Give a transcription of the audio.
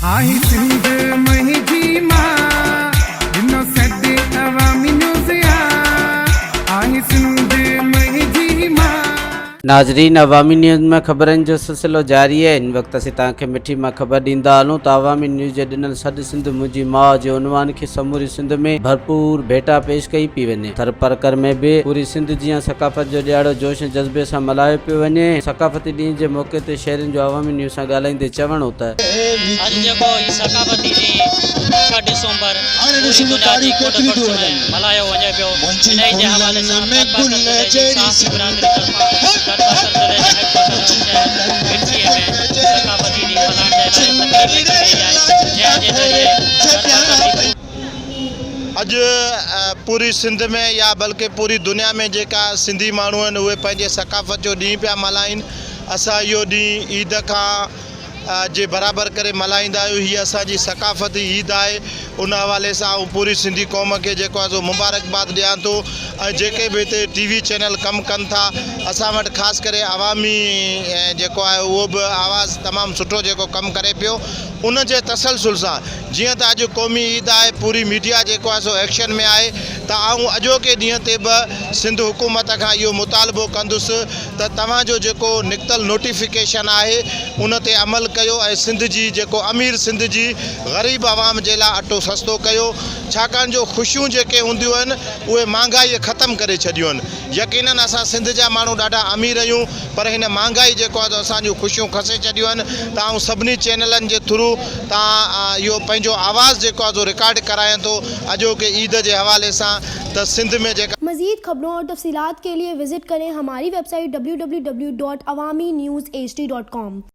आही सिंध महजी मां दिनो सदे अवामी न्यूज़ आही सिंध महजी मां। नाजरीन, अवामी न्यूज़ में ख़बरनि जो सिलसिलो जारी है। इन वक्त असीं तव्हांखे मिठी मां ख़बर ॾींदा हलूं त अवामी न्यूज़ जे ॾिनल सॾ सिंध मुंहिंजी माउ जे उनवान खे समूरी सिंध में भरपूर भेटा पेश कई पई वञे। थरपरकर में भी पूरी सिंध जी ثقافت जो ॾियारो जोश ऐं जज़्बे सां मल्हायो पियो वञे। ثقافती ॾींहं जे मौक़े ते शहरनि जो अवामी न्यूज़ सां ॻाल्हाईंदे चवणो त अॼु जेको ثقافती ॾींहुं 6 डिसंबर पूरी दुनिया जी कोट में मल्हायो वञे पियो। इन जे हवाले सां अज पूरी सिंध में या बल्कि पूरी दुनिया में जेका सिंधी माण्हू आहिनि उहे पंहिंजे सकाफ़त जो ॾींहुं पिया मल्हाइनि। असां इहो ॾींहुं ईद खां जे बराबरि करे मल्हाईंदा आहियूं। हीअ असांजी सकाफ़ती ईद आहे। उन हवाले सां पूरी सिंधी क़ौम खे जेको आहे सो मुबारकबाद ॾियां थो। ऐं जेके बि हिते TV चैनल कमु कनि था, असां वटि ख़ासि करे अवामी जेको आहे उहो बि आवाज़ु तमामु सुठो जेको कमु करे पियो। उन जे तसलसल सां जीअं त अॼु क़ौमी ईद आहे, पूरी मीडिया जेको आहे सो एक्शन में आहे त आऊं अॼोके ॾींहं ते बि सिंध हुकूमत खां इहो मुतालबो कंदुसि त तव्हांजो जेको निकितल नोटिफिकेशन आहे उन ते अमल कयो ऐं सिंध जी जेको अमीर सिंध जी ग़रीब आवाम जे लाइ अटो सस्तो कयो। छाकाणि जो ख़ुशियूं जेके हूंदियूं आहिनि उहे महांगाई ख़तमु करे छॾियूं आहिनि। यकीनन असां सिंध जा माण्हू ॾाढा अमीर आहियूं, पर हिन महांगाई जेको आहे असांजूं ख़ुशियूं खसे छॾियूं आहिनि। त आऊं सभिनी चैनलनि जे थ्रू तव्हां इहो पंहिंजो आवाज़ु जेको आहे रिकॉर्ड करायां थो अॼोके ईद जे हवाले सां त सिंध में जेका मज़ीद खबरों और तफसीलात के लिए विजिट करें हमारी वेबसाइट www.awamiNewsHD.com।